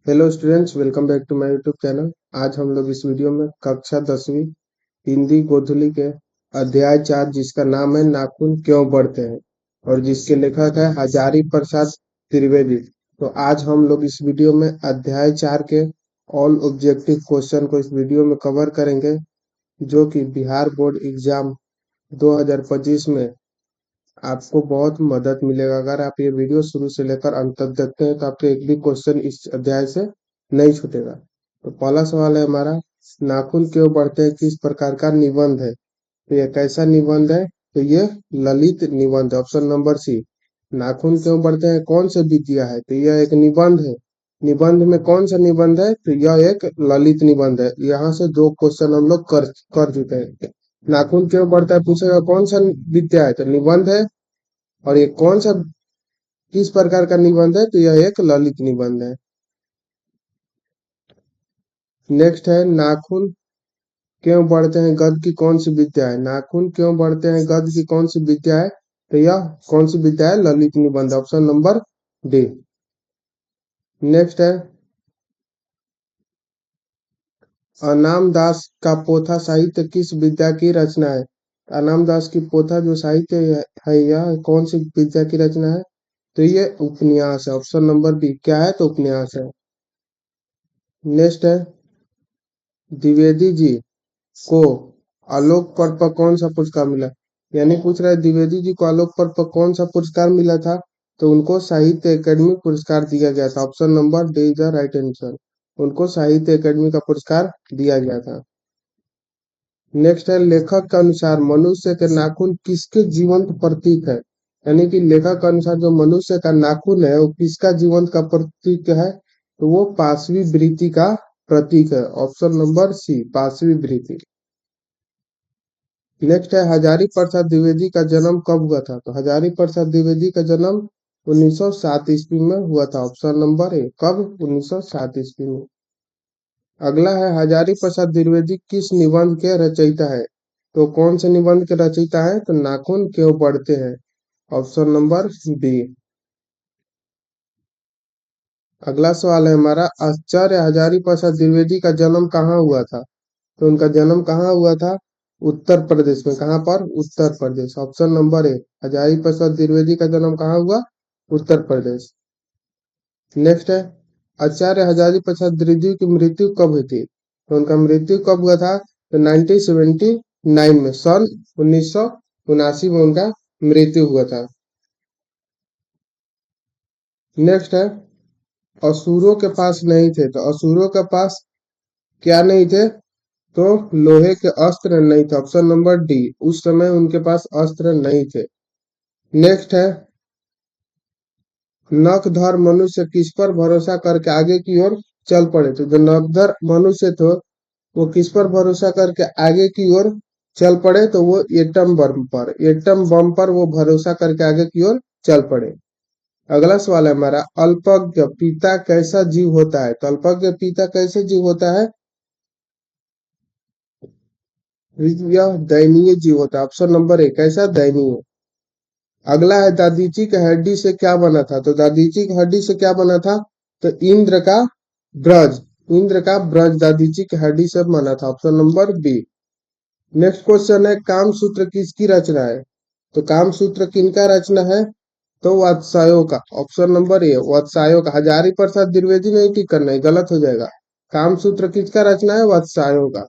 Hello students, welcome back to my YouTube channel. आज हम लोग इस वीडियो में कक्षा 10वीं हिंदी गोधुली के अध्याय 4 जिसका नाम है नाखून क्यों बढ़ते हैं और जिसके लेखक है हजारी प्रसाद त्रिवेदी। तो आज हम लोग इस वीडियो में अध्याय 4 के ऑल ऑब्जेक्टिव क्वेश्चन को इस वीडियो में कवर करेंगे, जो कि बिहार बोर्ड एग्जाम 2025 में आपको बहुत मदद मिलेगा। अगर आप ये वीडियो शुरू से लेकर अंत तक देखते हैं तो आपको एक भी क्वेश्चन इस अध्याय से नहीं छूटेगा। तो पहला सवाल है हमारा, नाखून क्यों बढ़ते हैं किस प्रकार का निबंध है। तो ये कैसा निबंध है? तो ये ललित निबंध, ऑप्शन नंबर सी। नाखून क्यों बढ़ते हैं कौन से विद्या है? तो यह एक निबंध है। निबंध में कौन सा निबंध है? तो यह एक ललित निबंध है। यहाँ से दो क्वेश्चन हम लोग कर चुके हैं। नाखून क्यों बढ़ता है पूछेगा कौन सा विद्या है, तो निबंध है। और ये कौन सा किस प्रकार का निबंध है? तो यह एक ललित निबंध है। नेक्स्ट है, नाखून क्यों बढ़ते हैं गद्य की कौन सी विद्या है। नाखून क्यों बढ़ते हैं गद्य की कौन सी विद्या है? तो यह कौन सी विद्या है? ललित निबंध, ऑप्शन नंबर डी। नेक्स्ट है, अनाम दास का पोथा साहित्य किस विद्या की रचना है। अनाम दास की पोथा जो साहित्य है यह कौन सी विद्या की रचना है? तो ये उपन्यास है, ऑप्शन नंबर बी। क्या है? तो उपन्यास है। नेक्स्ट है, द्विवेदी जी को आलोक पर्व पर कौन सा पुरस्कार मिला। यानी पूछ रहा है द्विवेदी जी को आलोक पर्व पर कौन सा पुरस्कार मिला था। तो उनको साहित्य अकेडमी पुरस्कार दिया गया था, option number D is the right answer. उनको साहित्य अकेडमी का पुरस्कार दिया गया था। नेक्स्ट है, लेखक के अनुसार मनुष्य के नाखून किसके जीवंत प्रतीक है। यानी कि लेखक के अनुसार जो मनुष्य का नाखून है वो किसका जीवंत का प्रतीक है। तो वो पाशवी वृत्ति का प्रतीक है, ऑप्शन नंबर सी, पाशवी वृत्ति। नेक्स्ट है, हजारी प्रसाद द्विवेदी का जन्म कब हुआ था। तो हजारी प्रसाद द्विवेदी का जन्म 1907 ईस्वी में हुआ था, ऑप्शन नंबर ए। कब? 1907 ईस्वी में। अगला है, हजारी प्रसाद द्विवेदी किस निबंध के रचयिता है। तो कौन से निबंध के रचयिता है? तो नाखून क्यों बढ़ते हैं, ऑप्शन नंबर बी। अगला सवाल है हमारा, आचार्य हजारी प्रसाद द्विवेदी का जन्म कहाँ हुआ था। तो उनका जन्म कहाँ हुआ था? उत्तर प्रदेश में। कहाँ पर? Uttar Pradesh, option number A. Hazari प्रसाद द्विवेदी का जन्म कहाँ हुआ? उत्तर प्रदेश। नेक्स्ट है, आचार्य हजारी प्रसाद द्विवेदी की मृत्यु कब हुई थी। तो उनका मृत्यु कब हुआ था? तो 1979 में, सन 1979 में उनका मृत्यु हुआ था। नेक्स्ट है, असुरों के पास नहीं थे। तो असुरों के पास क्या नहीं थे? तो लोहे के अस्त्र नहीं थे, ऑप्शन नंबर डी। उस समय उनके पास अस्त्र नहीं थे। नेक्स्ट है, नखधर मनुष्य किस पर भरोसा करके आगे की ओर चल पड़े। तो जो नखधर मनुष्य थे वो किस पर भरोसा करके आगे की ओर चल पड़े। तो वो एटम बम पर वो भरोसा करके आगे की ओर चल पड़े। अगला सवाल है हमारा, अल्पज्ञ पिता कैसा जीव होता है। तो अल्पज्ञ पिता कैसे जीव होता है? यह दयनीय जीव होता है, ऑप्शन नंबर एक। कैसा? दयनीय। अगला है, दादीची की हड्डी से क्या बना था। तो दादीची की हड्डी से क्या बना था? तो इंद्र का ब्रज। इंद्र का ब्रज दादीची की हड्डी से बना था, option number B. Next question है, काम सूत्र किसकी रचना है। तो काम सूत्र किनका रचना है? तो वात्स्यायन का, ऑप्शन नंबर ए, वात्स्यायन का। हजारी प्रसाद द्विवेदी नहीं टिक करना है, गलत हो जाएगा। काम सूत्र किसका रचना है? वात्स्यायन का।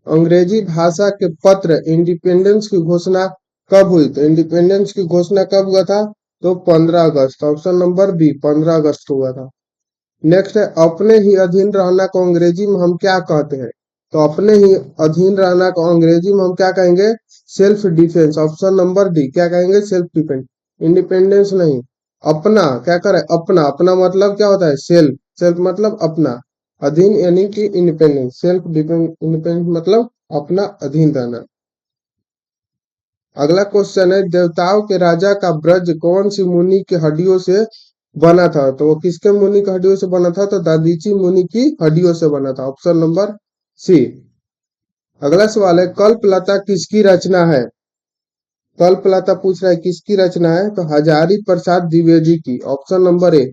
अंग्रेजी भाषा के पत्र इंडिपेंडेंस की घोषणा कब हुई। तो इंडिपेंडेंस की घोषणा कब हुआ था? तो 15 अगस्त, ऑप्शन नंबर बी, 15 अगस्त को हुआ था। नेक्स्ट है, अपने ही अधीन रहना को अंग्रेजी में हम क्या कहते हैं। तो अपने ही अधीन रहना को अंग्रेजी में हम क्या कहेंगे? Self defence, option number D. क्या कहेंगे? Self defence. इंडिपेंडेंस नहीं, अपना। क्या करे? अपना। अपना मतलब क्या होता है? सेल्फ। सेल्फ मतलब अपना। अधीन यानी कि इंडिपेंडेंस। सेल्फ डिपेंड इंडिपेंडेंस मतलब अपना अधीन रहना। अगला क्वेश्चन है, देवताओं के राजा का ब्रज कौन सी मुनि की हड्डियों से बना था। तो वो किसके मुनि की हड्डियों से बना था? तो दादीची मुनि की हड्डियों से बना था, ऑप्शन नंबर सी। अगला सवाल है, कल्पलता किसकी रचना है। कल्पलता पूछ रहा है किसकी रचना है। तो हजारी प्रसाद द्विवेदी की, ऑप्शन नंबर ए।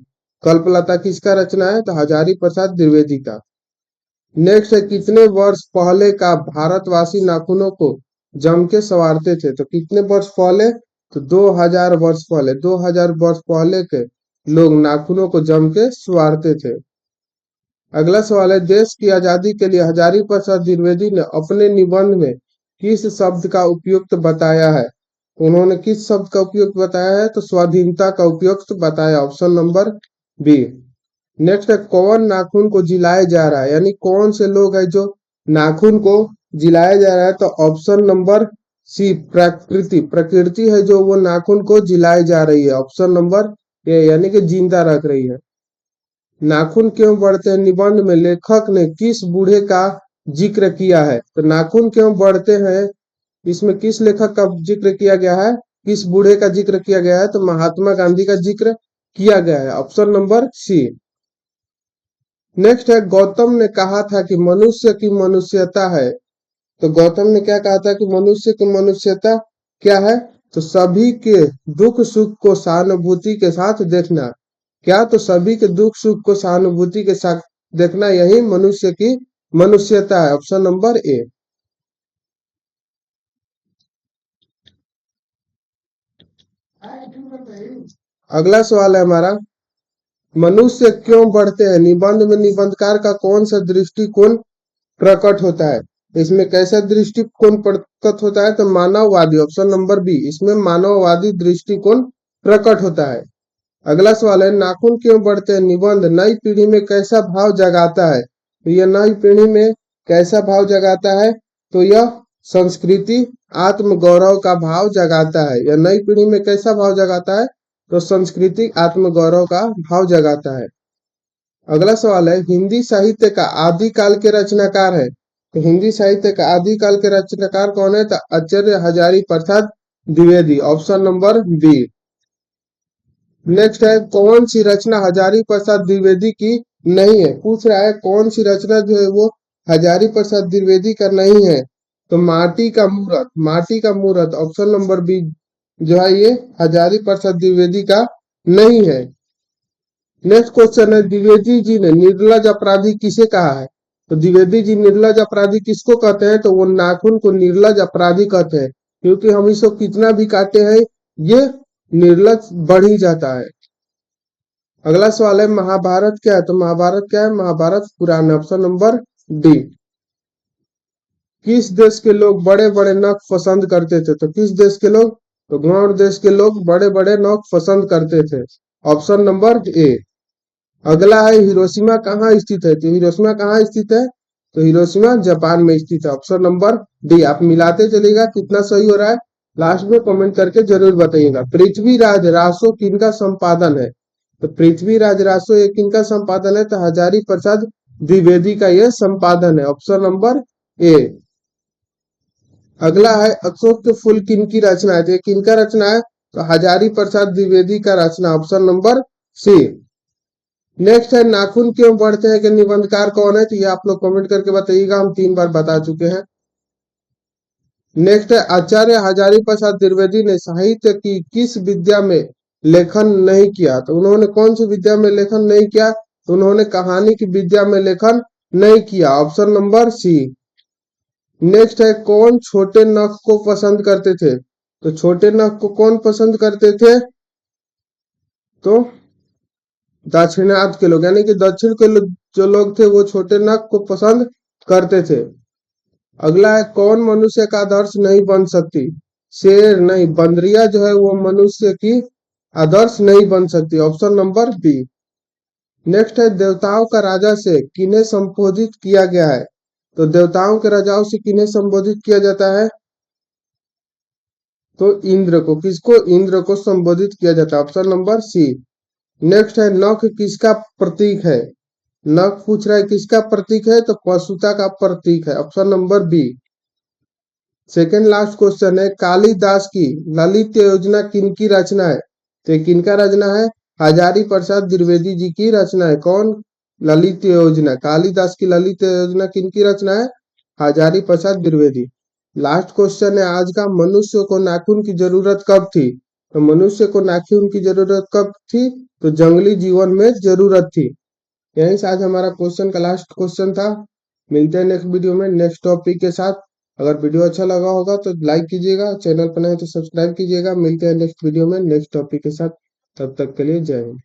कल्पलता किसका रचना है? तो हजारी प्रसाद द्विवेदी का। नेक्स्ट है, कितने वर्ष पहले का भारतवासी नाखूनों को जम के संवारते थे? तो कितने वर्ष पहले? तो 2000 वर्ष पहले, 2000 वर्ष पहले के लोग नाखूनों को जम के संवारते थे। अगला सवाल है, देश की आजादी के लिए हजारी प्रसाद द्विवेदी ने अपने निबंध में किस शब्द का उपयुक्त बताया है? उन्होंने किस शब्द का उपयुक्त बताया है? तो स्वाधीनता का उपयुक्त बताया, ऑप्शन नंबर बी। नेक्स्ट है, कौन नाखून को जिलाया जा रहा है? यानी कौन से लोग हैं जो नाखून को जिलाया जा रहा है? तो ऑप्शन नंबर सी, प्रकृति। प्रकृति है जो वो नाखून को जिलाई जा रही है, ऑप्शन नंबर ए, यानी कि जिंदा रख रही है। नाखून क्यों बढ़ते हैं निबंध में लेखक ने किस बूढ़े का जिक्र किया है? तो नाखून क्यों बढ़ते हैं इसमें किस लेखक का जिक्र किया गया है? किस बूढ़े का जिक्र किया गया है? तो महात्मा गांधी का जिक्र किया गया है, ऑप्शन नंबर सी। नेक्स्ट है, गौतम ने कहा था कि मनुष्य की मनुष्यता है। तो गौतम ने क्या कहा था कि मनुष्य की मनुष्यता क्या है? तो सभी के दुख सुख को सहानुभूति के साथ देखना। क्या? तो सभी के दुख सुख को सहानुभूति के साथ देखना, यही मनुष्य की मनुष्यता है, ऑप्शन नंबर ए। अगला सवाल है हमारा, मनुष्य क्यों बढ़ते हैं निबंध में निबंधकार का कौन सा दृष्टिकोण प्रकट होता है? इसमें कैसा दृष्टिकोण प्रकट होता है? तो मानववादी, ऑप्शन नंबर बी, इसमें मानववादी दृष्टिकोण प्रकट होता है। अगला सवाल है, नाखून क्यों बढ़ते हैं निबंध नई पीढ़ी में कैसा भाव जगाता है? तो यह नई पीढ़ी में कैसा भाव जगाता है? तो यह संस्कृति आत्म गौरव का भाव जगाता है। यह नई पीढ़ी में कैसा भाव जगाता है? तो सांस्कृतिक आत्म गौरव का भाव जगाता है। अगला सवाल है, हिंदी साहित्य का आदिकाल के रचनाकार है? तो हिंदी साहित्य का आदिकाल के रचनाकार कौन है? तो आचार्य हजारी प्रसाद द्विवेदी, ऑप्शन नंबर बी। नेक्स्ट है, कौन सी रचना हजारी प्रसाद द्विवेदी की नहीं है? पूछ रहा है कौन सी रचना जो है वो हजारी प्रसाद द्विवेदी का नहीं है? तो माटी का मूरत, माटी का मूरत, ऑप्शन नंबर बी जो है ये हजारी प्रसाद द्विवेदी का नहीं है। नेक्स्ट क्वेश्चन है, द्विवेदी जी ने निर्लज अपराधी किसे कहा है? तो द्विवेदी जी निर्लज अपराधी किसको कहते हैं? तो वो नाखून को निर्लज अपराधी कहते हैं, क्योंकि हम इसको कितना भी काटे हैं ये निर्लज बढ़ ही जाता है। अगला सवाल है, महाभारत क्या है? तो महाभारत क्या है? महाभारत पुराण, ऑप्शन नंबर डी। किस देश के लोग बड़े बड़े नख पसंद करते थे? तो किस देश के लोग? तो गौड़ देश के लोग बड़े बड़े नख पसंद करते थे, ऑप्शन नंबर ए। अगला है, हिरोशिमा कहाँ स्थित है? तो हिरोशिमा कहाँ स्थित है? तो हिरोशिमा जापान में स्थित है, ऑप्शन नंबर डी। आप मिलाते चलिएगा कितना सही हो रहा है, लास्ट में कमेंट करके जरूर बताइएगा। पृथ्वीराज रासो किनका संपादन है? तो पृथ्वीराज रासो ये किनका संपादन है? तो हजारी प्रसाद द्विवेदी का यह संपादन है, ऑप्शन नंबर ए। अगला है, अशोक के फूल किनकी रचना है? तो ये किनका रचना है? तो हजारी प्रसाद द्विवेदी का रचना, ऑप्शन नंबर सी। नेक्स्ट है, नाखून क्यों बढ़ते हैं के निबंधकार कौन है? तो ये आप लोग कमेंट करके बताइएगा, हम 3 बार बता चुके हैं। नेक्स्ट है, आचार्य हजारी प्रसाद द्विवेदी ने साहित्य की किस विद्या में लेखन नहीं किया? तो उन्होंने कौन सी विद्या में लेखन नहीं किया? तो उन्होंने कहानी की विद्या में लेखन नहीं किया, ऑप्शन नंबर सी। नेक्स्ट है, कौन छोटे नख को पसंद करते थे? तो छोटे नख को कौन पसंद करते थे? तो दाक्षिणात्य के लोग, यानी कि दक्षिण के जो लोग थे वो छोटे नख को पसंद करते थे। अगला है, कौन मनुष्य का आदर्श नहीं बन सकती? शेर नहीं, बंदरिया जो है वो मनुष्य की आदर्श नहीं बन सकती, ऑप्शन नंबर बी। नेक्स्ट है, देवताओं का राजा से किन्हें संबोधित किया गया है? तो देवताओं के राजाओं से किन्हें संबोधित किया जाता है? तो इंद्र को। किसको? इंद्र को संबोधित किया जाता है, ऑप्शन नंबर सी। नेक्स्ट है, नख किसका प्रतीक है? नख पूछ रहा है किसका प्रतीक है? तो पशुता का प्रतीक है, option number B. Second last question है, कालिदास की ललित योजना किनकी रचना है? तो किनका रचना है? हजारी प्रसाद द्विवेदी जी की रचना है। कौन? ललित योजना, कालिदास की ललित योजना किनकी रचना है? हजारी प्रसाद द्विवेदी। लास्ट क्वेश्चन है आज का, मनुष्य को नाखून की जरूरत कब थी? तो मनुष्य को नाखून की जरूरत कब थी? तो जंगली जीवन में जरूरत थी। यहीं से आज हमारा क्वेश्चन का लास्ट क्वेश्चन था। मिलते हैं नेक्स्ट वीडियो में नेक्स्ट टॉपिक के साथ। अगर वीडियो अच्छा लगा होगा तो लाइक कीजिएगा, चैनल पर नए तो सब्सक्राइब कीजिएगा। मिलते हैं नेक्स्ट वीडियो में नेक्स्ट टॉपिक के साथ। तब तक के लिए जय हिंद।